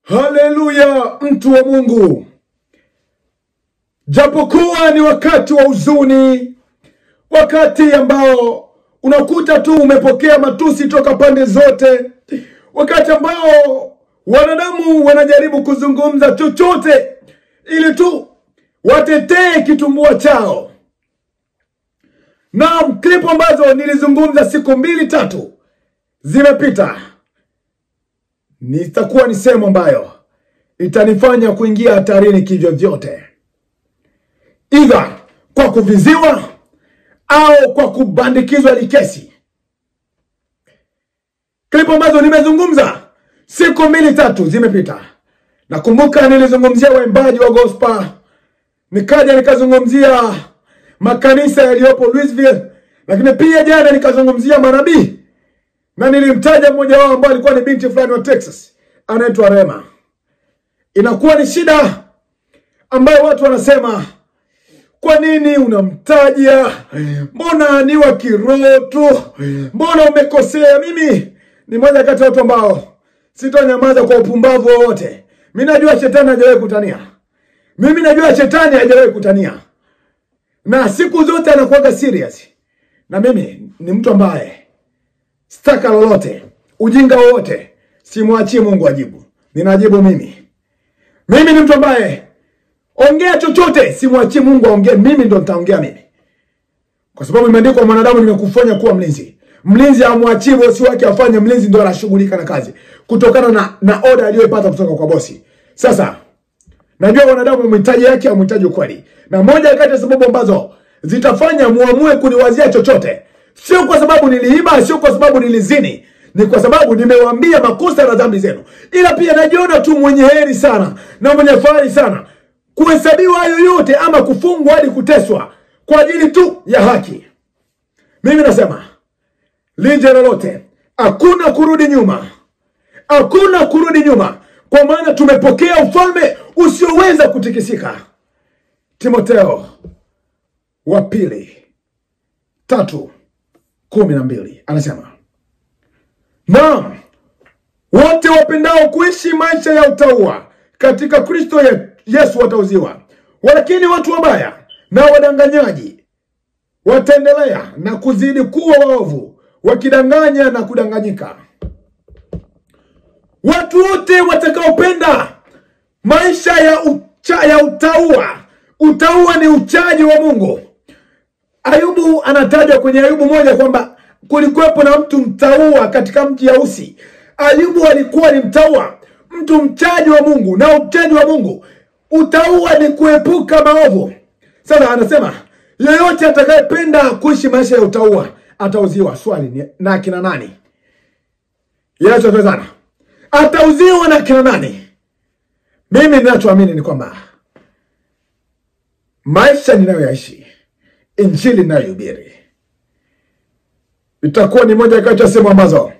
Haleluya, mtu wa Mungu. Japokuwa ni wakati wa huzuni, wakati ambao unakuta tu umepokea matusi toka pande zote, wakati ambao wanadamu wanajaribu kuzungumza chochote ili tu watetee kitumbua chao. Na klipu ambazo nilizungumza siku 2-3 zimepita, nitakuwa ni sehemu ambayo itanifanya kuingia hatarini kivyovyote, either kwa kuviziwa au kwa kubandikizwa likesi. Klipu ambazo nimezungumza siku 2-3 zimepita. Nakumbuka nilizungumzia waimbaji wa gospel, nikaja nikazungumzia makanisa yaliyopo Louisville, lakini pia jana nikazungumzia manabii, na nilimtaja mmoja wao ambaye alikuwa ni binti fulani wa Texas anaitwa Rema. Inakuwa ni shida ambayo watu wanasema, kwa nini unamtaja? Mbona ni wa kiroho tu? Mbona umekosea? Mimi ni moja kati ya watu ambao sitanyamaza kwa upumbavu wowote. Mimi najua shetani hajawahi kutania. Mimi najua shetani hajawahi kutania. Na siku zote anakuwa serious. Na mimi ni mtu ambaye sitaka lolote, ujinga wote, simwachie Mungu ajibu. Ninajibu mimi. Mimi ni mtu ambaye ongea chochote, simwachie Mungu aongee, mimi ndo nitaongea mimi. Kwa sababu imeandikwa, mwanadamu nimekufanya kuwa mlinzi. Mlinzi amwachie bosi wake afanye, mlinzi ndo anashughulika na kazi kutokana na order aliyopata kutoka kwa bosi. Sasa najua wanadamu mhitaji yake au mhitaji ukweli. Na moja kati ya sababu ambazo zitafanya muamue kuniwazia chochote, sio kwa sababu niliiba, sio kwa sababu nilizini, ni kwa sababu nimewaambia makosa na dhambi zenu. Ila pia najiona tu mwenye heri sana na mwenye fahari sana kuhesabiwa hayo yote, ama kufungwa hadi kuteswa kwa ajili tu ya haki. Mimi nasema lije lolote, hakuna kurudi nyuma. Hakuna kurudi nyuma, kwa maana tumepokea ufalme usioweza kutikisika. Timotheo wa pili 3:12 anasema, naam, wote wapendao kuishi maisha ya utauwa katika Kristo Yesu watauziwa. Walakini watu wabaya na wadanganyaji wataendelea na kuzidi kuwa waovu, wakidanganya na kudanganyika. Watu wote watakaopenda maisha ya utauwa. Utauwa ni uchaji wa Mungu. Ayubu anatajwa kwenye Ayubu 1 kwamba kulikuwepo na mtu mtauwa katika mji ya Usi. Ayubu alikuwa ni mtauwa, mtu mchaji wa Mungu. Na uchaji wa Mungu, utauwa ni kuepuka maovu. Sasa anasema yeyote atakayependa kuishi maisha ya utauwa atauziwa. Swali ni na kina nani? Yesu atazana, atauziwa na kina nani? Mimi ninachoamini ni kwamba maisha ninayoishi, injili ninayohubiri, itakuwa ni moja kati ya sehemu ambazo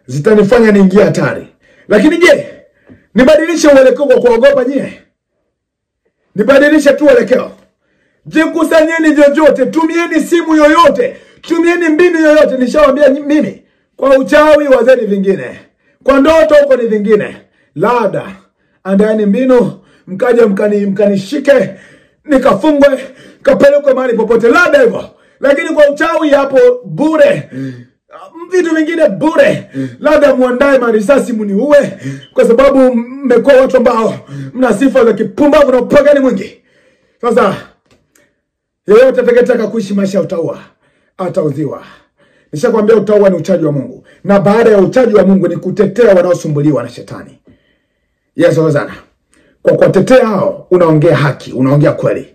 zitanifanya niingie hatari. Lakini je, nibadilishe uelekeo kwa kuogopa nyie? Nibadilishe tu uelekeo? Jikusanyeni vyovyote, tumieni simu yoyote, tumieni mbinu yoyote. Nishawaambia mimi, kwa uchawi wazeni vingine, kwa ndoto huko ni vingine. Labda andaeni mbinu, mkaja mkanishike, nikafungwe, kapelekwe mahali popote, labda hivyo. Lakini kwa uchawi hapo bure, vitu vingine bure. Labda muandae marisasi muniue, kwa sababu mmekuwa watu ambao mna sifa za kipumbavu na upagani mwingi. Sasa yeyote atakayetaka kuishi maisha ya utauwa atauziwa. Nishakwambia utauwa ni uchaji wa Mungu, na baada ya uchaji wa Mungu ni kutetea wanaosumbuliwa na shetani. Yesu sana, kwa kuwatetea hao unaongea haki, unaongea kweli,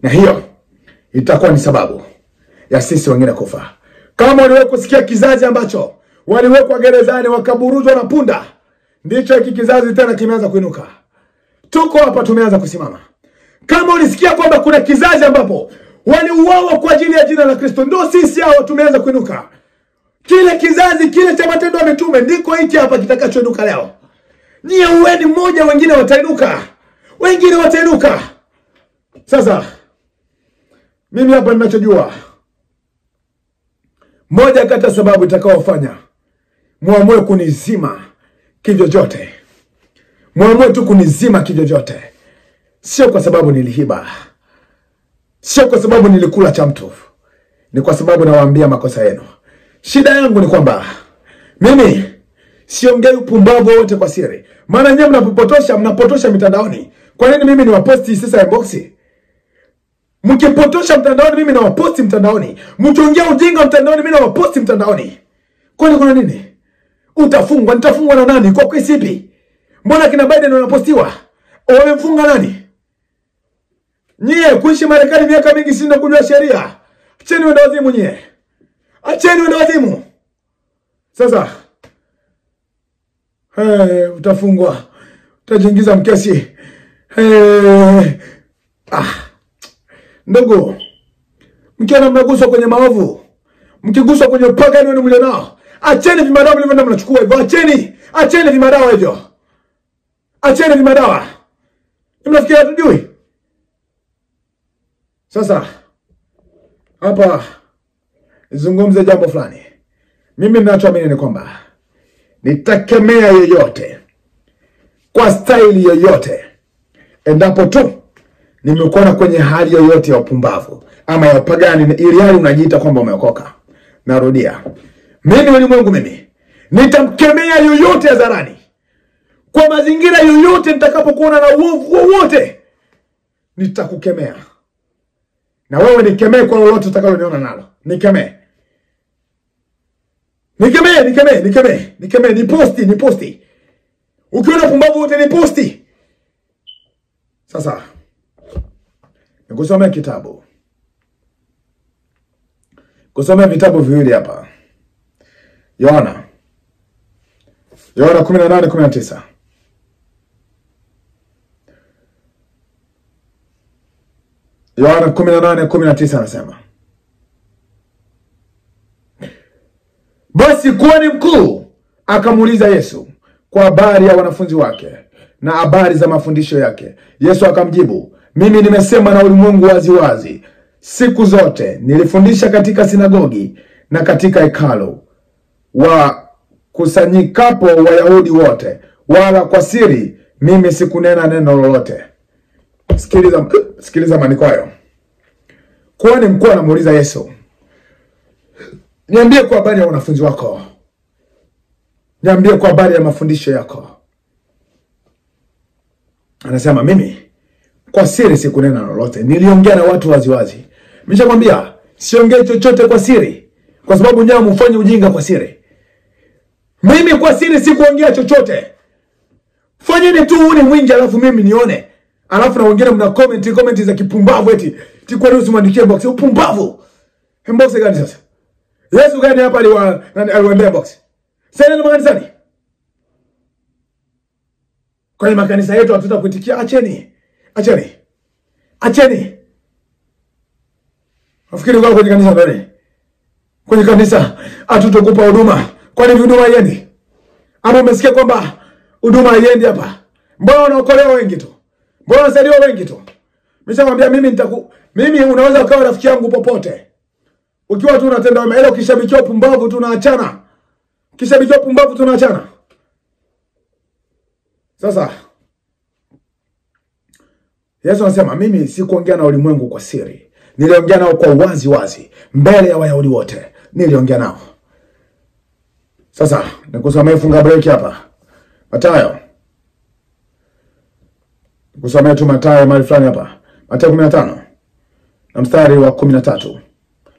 na hiyo itakuwa ni sababu ya sisi wengine kufa. Kama waliwe kusikia kizazi ambacho waliwekwa gerezani wakaburuzwa na punda, ndicho hiki kizazi tena kimeanza kuinuka. Tuko hapa tumeanza kusimama. Kama ulisikia kwamba kuna kizazi ambapo waliuawa kwa ajili ya jina la Kristo, ndio sisi hao tumeanza kuinuka. Kile kizazi kile cha Matendo ya Mitume ndiko hiki hapa kitakachoinuka leo. Nyie uweni mmoja, wengine watainuka. Wengine watainuka. Sasa mimi hapa ninachojua, moja kati ya sababu itakaofanya muamue kunizima kivyovyote, muamue tu kunizima kivyovyote. Sio kwa sababu nilihiba, sio kwa sababu nilikula cha mtu, ni kwa sababu nawaambia makosa yenu. Shida yangu ni kwamba mimi siongei upumbavu wote kwa siri. Maana nyinyi mnapotosha mitandaoni. Kwa nini mimi niwaposti sasa inbox? Mkipotosha mtandaoni mimi nawaposti mtandaoni. Mkiongea ujinga mtandaoni mimi nawaposti mtandaoni. Kwani kuna nini? Utafungwa, nitafungwa na nani? Kwa kesi ipi? Mbona kina Biden wanapostiwa? Wamemfunga nani? Nyie kuishi Marekani miaka mingi si kujua sheria. Acheni wenda wazimu nyie. Acheni wenda wazimu. Sasa utafungwa. Utajiingiza mkesi. Ndogo. Mkiona mnaguswa kwenye maovu, mkiguswa kwenye paka yenu mlio nao, acheni vimadawa mlivyoenda mnachukua hivyo. Acheni vimadawa hivyo. Acheni vimadawa. Mnafikiria hatujui? Sasa hapa nizungumze jambo fulani. Mimi ninachoamini ni kwamba nitakemea yoyote kwa staili yoyote endapo tu nimekuona kwenye hali yoyote ya upumbavu ama ya upagani, ili hali unajiita kwamba umeokoka. Narudia, mimi ulimwengu, mimi nitamkemea yoyote hadharani, kwa mazingira yoyote. Nitakapokuona na uovu wowote nitakukemea, na wewe nikemee kwa lolote utakaloniona nalo. Nikemee, niposti. Ukiona pumbavu wote niposti. Sasa nikusomea kitabu. Kusomea vitabu viwili hapa. Yohana 18:19. Yohana 18:19 anasema, basi kuhani mkuu akamuuliza Yesu kwa habari ya wanafunzi wake na habari za mafundisho yake. Yesu akamjibu, mimi nimesema na ulimwengu wazi wazi. Siku zote nilifundisha katika sinagogi na katika hekalu, wa kusanyikapo Wayahudi wote, wala kwa siri mimi sikunena neno lolote. Sikiliza maandiko hayo. Kuhani mkuu anamuuliza Yesu, niambie kwa habari ya wanafunzi wako, niambie kwa habari ya mafundisho yako. Anasema, mimi kwa siri sikunena lolote, niliongea na watu wazi wazi. Nimeshakwambia siongei chochote kwa siri, kwa sababu nyinyi mfanye ujinga kwa siri. Mimi kwa siri sikuongea chochote. Fanyeni tu uni mwingi alafu mimi nione. Alafu na wengine mna comment za kipumbavu eti kwa nini usimwandikie box? Upumbavu. Box gani sasa? Yesu gani hapa aliwaambia box? Sasa ni makanisani. Kwa hiyo makanisa yetu hatutakuitikia. Acheni. Nafikiri kwa kwenye kanisa ndani. Kwenye kanisa hatutakupa huduma. Kwa nini huduma haiendi? Ama umesikia kwamba huduma haiendi hapa? Mbona wanaokolewa wengi tu? Mbona wanasaidiwa wengi tu? Nimeshakwambia mimi unaweza ukawa rafiki yangu popote. Ukiwa tu unatenda wema, ila ukishabikia upumbavu tunaachana. Sasa Yesu anasema, mimi sikuongea na ulimwengu kwa siri. Niliongea nao kwa wazi wazi, mbele ya Wayahudi wote. Niliongea nao. Sasa nikusomee funga break hapa. Mathayo. Nikusomee tu Mathayo mahali fulani hapa. Mathayo 15 na mstari wa 13.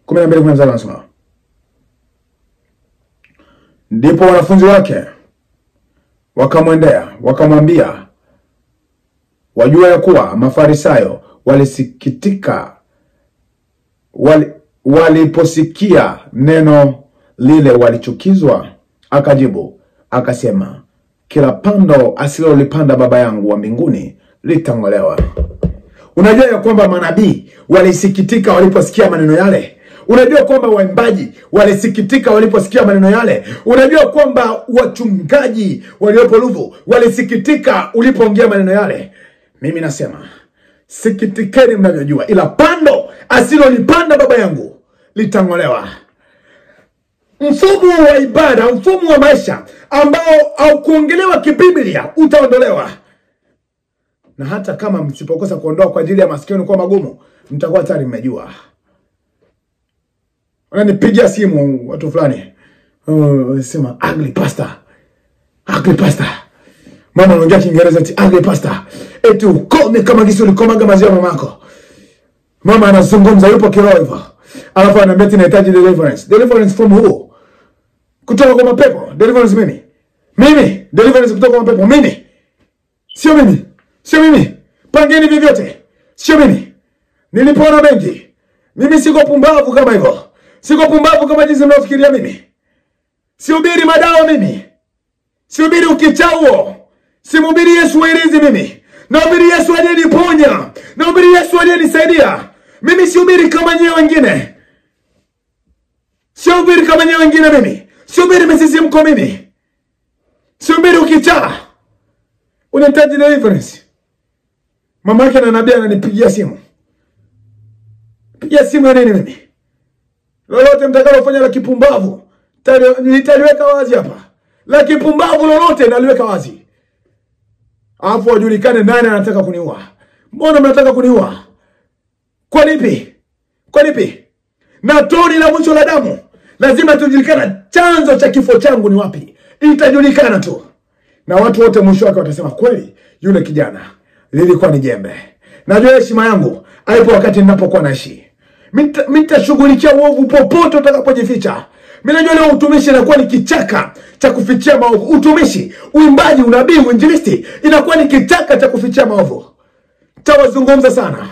12 anasema, ndipo wanafunzi wake wakamwendea wakamwambia, wajua ya kuwa Mafarisayo walisikitika waliposikia neno lile walichukizwa. Akajibu akasema, kila pando asilolipanda Baba yangu wa mbinguni litang'olewa. Unajua ya kwamba manabii walisikitika waliposikia maneno yale? Unajua kwamba waimbaji walisikitika waliposikia maneno yale? Unajua kwamba wachungaji waliopo Luvu walisikitika ulipoongea maneno yale? Mimi nasema, sikitikeni mnavyojua, ila pando asilolipanda Baba yangu litang'olewa. Mfumo wa ibada, mfumo wa maisha ambao haukuongelewa kibiblia utaondolewa. Na hata kama msipokosa kuondoa kwa ajili ya masikio kwa magumu, mtakuwa tayari mmejua. Wananipigia simu watu fulani. Sema ugly pastor. Ugly pastor. Mama anaongea Kiingereza eti ugly pastor. Eti ukome kama Yesu ulikomaga maziwa mamako. Mama anazungumza yupo kiroho hivyo. Alafu ananiambia eti nahitaji deliverance. Deliverance from who? Kutoka kwa mapepo. Deliverance mimi. Mimi, deliverance kutoka kwa mapepo mimi. Sio mimi. Sio mimi. Pangeni vyovyote. Sio mimi. Nilipoona mengi. Mimi siko pumbavu kama hivyo. Siko pumbavu kama jinsi mnafikiria mimi. Sihubiri madawa mimi. Sihubiri ukichao. Simhubiri Yesu wairizi mimi. Nahubiri Yesu aliyeniponya. Nahubiri Yesu aliyenisaidia. Mimi sihubiri kama nyewe wengine. Sihubiri kama nyewe wengine mimi. Sihubiri msisimko mimi. Sihubiri ukichaa. Unahitaji deliverance. Mama yake na nabii ananipigia simu. Pigia simu ya nini mimi? Lolote mtakalofanya la kipumbavu, nitaliweka wazi hapa. La kipumbavu lolote naliweka wazi. Alafu wajulikane nani anataka kuniua. Mbona mnataka kuniua? Kwa lipi? Kwa lipi? Na toni la mwisho la damu. Lazima tujulikane chanzo cha kifo changu ni wapi. Itajulikana tu. Na watu wote mwisho wake watasema kweli yule kijana lilikuwa ni jembe. Najua heshima yangu haipo wakati ninapokuwa naishi. Mitashughulikia uovu popote utakapojificha. Mimi najua leo utumishi inakuwa ni kichaka cha kufichia maovu. Utumishi, uimbaji, unabii, uinjilisti inakuwa ni kichaka cha kufichia maovu. Tawazungumza sana.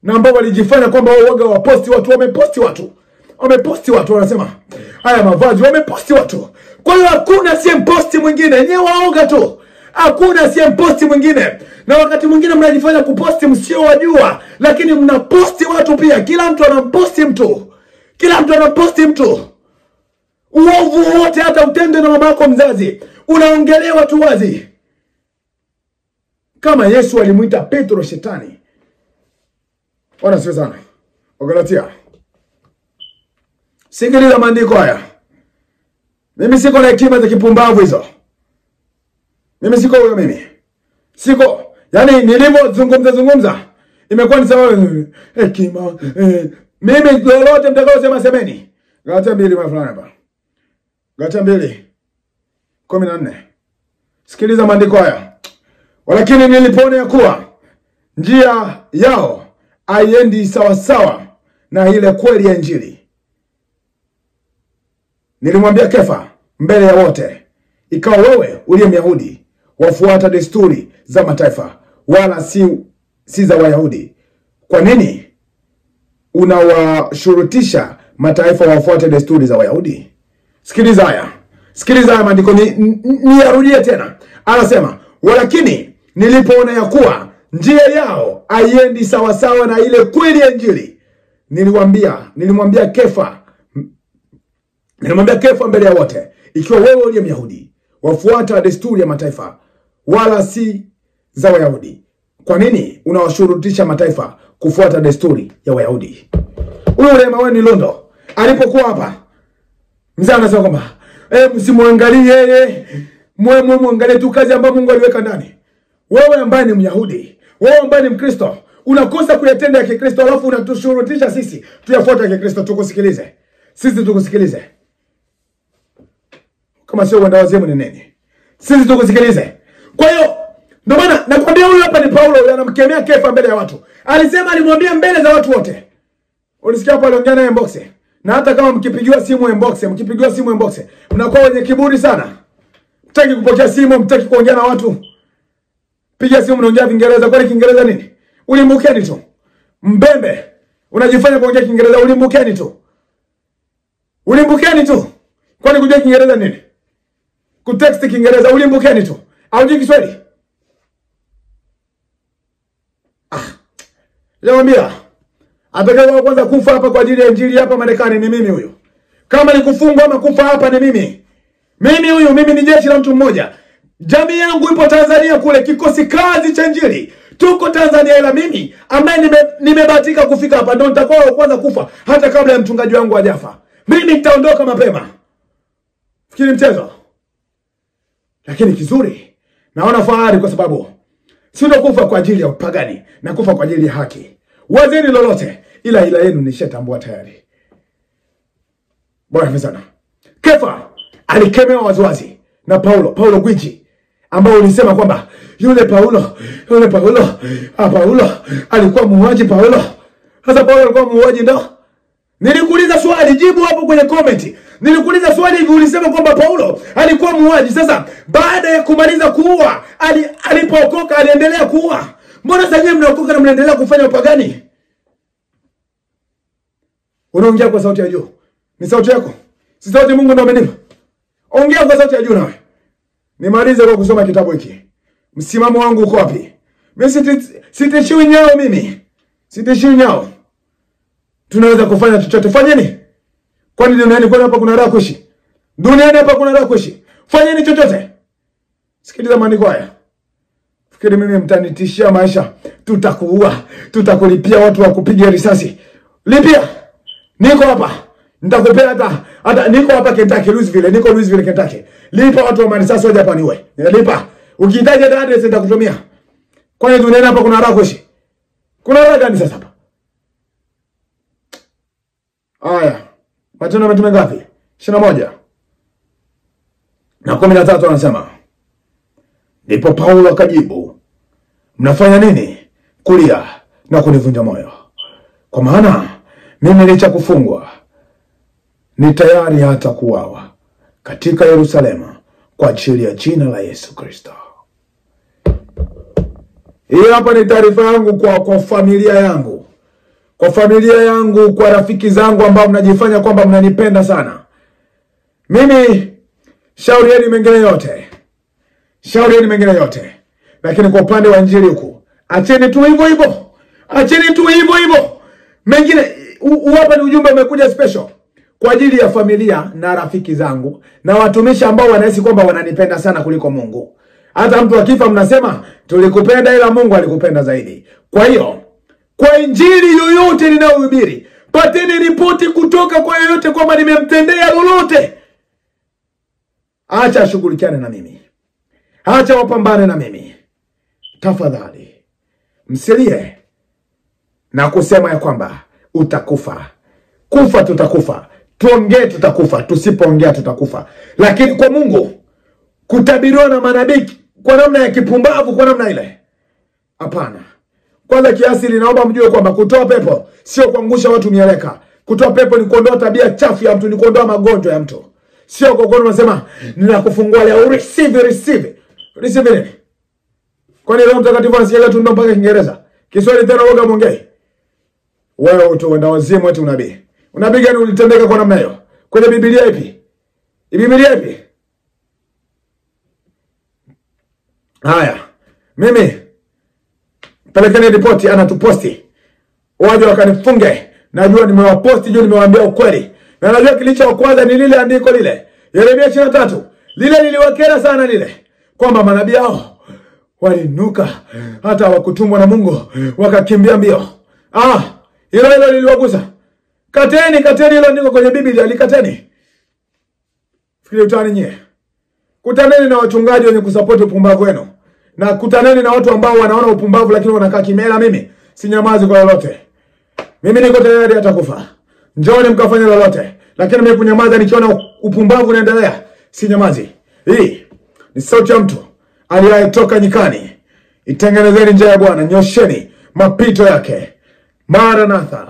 Na ambao walijifanya kwamba wao waga waposti watu, wameposti watu. Wameposti watu wanasema haya mavazi, wameposti watu. Kwa hiyo hakuna siyemposti mwingine, nyewe waoga tu. Hakuna siyemposti mwingine. Na wakati mwingine mnajifanya kuposti msio wajua, lakini mnaposti watu pia. Kila mtu anamposti mtu. Kila mtu anamposti mtu. Uovu wote hata utende na mamako mzazi, unaongelewa tu wazi. Kama Yesu alimuita Petro shetani. Ona sio sana. Wagalatia. Sikiliza maandiko haya. Mimi siko na hekima za kipumbavu hizo. Mimi siko huyo mimi. Siko. Yaani nilivyozungumza imekuwa ni sawa hekima. Mimi lolote mtakaosema semeni. Galatia 2 fulani hapa. Galatia 2:14. Sikiliza maandiko haya. Walakini nilipoona ya kuwa njia yao haiendi sawa sawa na ile kweli ya Injili, nilimwambia Kefa mbele ya wote, ikawa wewe uliye Myahudi wafuata desturi za mataifa wala si za Wayahudi. Kwa nini unawashurutisha mataifa wafuate desturi za Wayahudi? Sikiliza haya. Sikiliza haya maandiko, niyarudie tena. Anasema, walakini nilipoona ya kuwa njia yao haiendi sawa sawa na ile kweli ya Injili, nilimwambia Kefa mbele ya wote, ikiwa wewe uliye Myahudi wafuata desturi ya mataifa wala si za Wayahudi, kwa nini unawashurutisha mataifa kufuata desturi ya Wayahudi? Ule Maweni Londo alipokuwa hapa, mzee anasema kwamba msimuangalie yeye, muangalie tu kazi ambayo Mungu aliweka ndani. Wewe ambaye ni Myahudi, wewe ambaye ni Mkristo, unakosa kuyatenda ya Kikristo, alafu unatushurutisha sisi tuyafuate ya Kikristo. Tukusikilize. Sisi tukusikilize. Kama sio uenda wazimu ni nini? Sisi tukusikilize. Kwa hiyo ndio maana nakwambia huyu hapa ni Paulo, anamkemea Kefa mbele ya watu. Alisema alimwambia mbele za watu wote. Ulisikia hapo aliongea na inbox. Na hata kama mkipigiwa simu inbox, mnakuwa wenye kiburi sana. Mtaki kupokea simu, mtaki kuongea na watu. Piga simu unaongea Kiingereza, kwani Kiingereza nini? Ulimbukeni tu. Mbembe. Unajifanya kuongea Kiingereza, ulimbukeni tu. Ulimbukeni tu. Kwani kujua Kiingereza nini? Kutext Kiingereza, ulimbukeni tu. Haujui Kiswahili? Naambia, atakaye kwanza kufa hapa kwa ajili ya Injili hapa Marekani ni mimi huyo. Kama ni kufungwa ama kufa hapa ni mimi. Mimi ni jeshi la mtu mmoja. Jamii yangu ipo Tanzania kule, kikosi kazi cha Injili. Tuko Tanzania, ila mimi ambaye nimebahatika kufika hapa ndio nitakuwa wa kwanza kufa hata kabla ya mchungaji wangu hajafa. Mimi nitaondoka mapema. Fikiri mchezo. Lakini kizuri, naona fahari kwa sababu Sitakufa kwa ajili ya upagani, na kufa kwa ajili ya haki. Wazeni lolote, ila yenu nishatambua tayari. Bwana sana. Kefa alikemewa waziwazi na Paulo gwiji, ambao ulisema kwamba yule Paulo alikuwa muuaji. Sasa Paulo alikuwa muuaji ndo? Nilikuuliza swali, jibu hapo kwenye comment. Nilikuuliza swali hivi, ulisema kwamba Paulo alikuwa muuaji. Sasa baada ya kumaliza kuua, alipookoka aliendelea kuua. Mbona sasa nyinyi mnaokoka na mnaendelea kufanya upagani? Unaongea kwa sauti ya juu. Ni sauti yako? Si sauti Mungu ndo amenipa? Ongea kwa sauti ya juu nawe. Nimalize kwa kusoma kitabu hiki. Msimamo wangu uko wapi? Mimi sitishiwi nyao mimi. Sitishiwi nyao. Tunaweza kufanya chochote. Fanyeni. Kwani duniani kwa hapa kuna raha kuishi? Duniani hapa kuna raha kuishi. Fanyeni chochote. Sikiliza maandiko haya. Fikiri mimi mtanitishia maisha. Tutakuua. Tutakulipia watu wa kupiga risasi. Lipia. Niko hapa. Nitakupea hata niko hapa Kentucky, Louisville. Niko Louisville, Kentucky. Lipa watu wa marisasi waje hapa niwe. Lipa. Ukihitaji address nitakutumia. Kwani duniani hapa kuna raha kuishi? Kuna raha gani sasa hapa? Aya. Matendo ya Mitume ngapi? 21 na 13 anasema, ndipo Paulo akajibu, mnafanya nini kulia na kunivunja moyo? Kwa maana mimi licha kufungwa ni tayari hata kuuawa katika Yerusalemu kwa ajili ya jina la Yesu Kristo. Hii hapa ni taarifa yangu kwa familia yangu. Kwa familia yangu, kwa rafiki zangu ambao mnajifanya kwamba mnanipenda sana. Mimi shaurieni mengine yote. Shaurieni mengine yote. Lakini kwa upande wa injili huku, acheni tu hivyo hivyo. Acheni tu hivyo hivyo. Mengine hapa ni ujumbe umekuja special kwa ajili ya familia na rafiki zangu na watumishi ambao wanahisi kwamba wananipenda sana kuliko Mungu. Hata mtu akifa mnasema tulikupenda ila Mungu alikupenda zaidi. Kwa hiyo kwa injili yoyote ninayohubiri, pateni ripoti kutoka kwa yoyote kwamba nimemtendea lolote. Acha shughulikiane na mimi. Acha wapambane na mimi. Tafadhali. Msilie na kusema ya kwamba utakufa. Kufa tutakufa. Tuongee tutakufa. Tusipoongea tutakufa. Lakini kwa Mungu kutabiriwa na manabii kwa namna ya kipumbavu, kwa namna ile, hapana. Kwanza kiasili naomba mjue kwamba kutoa pepo sio kuangusha watu mieleka. Kutoa pepo ni kuondoa tabia chafu ya mtu, ni kuondoa magonjwa ya mtu. Sio kwa kuona unasema ninakufungua leo, receive. Receive nini? Kwani Roho Mtakatifu anasikia tu ndo mpaka Kiingereza? Kiswahili tena woga mwongei. Wewe utaenda wazimu eti unabii. Unabii gani ulitendeka kwa namna hiyo? Kwenye Biblia ipi? Biblia ipi? Haya. Mimi pelekeni ripoti, anatuposti. Waje wakanifunge. Najua nimewaposti, juu nimewaambia ukweli. Na najua kilicho kwanza ni lile andiko lile. Yeremia 23. Lile liliwakera sana lile. Kwamba manabii hao walinuka hata wakutumwa na Mungu wakakimbia mbio. Hilo liliwagusa. Kateni hilo andiko kwenye Biblia, likateni. Fikiri utani nyie. Kutaneni na wachungaji wenye kusupport upumbavu wenu. Na kutaneni na watu ambao wanaona upumbavu lakini wanakaa kimya. Mimi sinyamazi kwa lolote. Mimi niko tayari hata kufa. Njooni mkafanya lolote. Lakini mimi kunyamaza nikiona upumbavu unaendelea, sinyamazi. Hii ni sauti ya mtu aliyetoka nyikani. Itengenezeni njia ya Bwana, nyosheni mapito yake. Maranatha.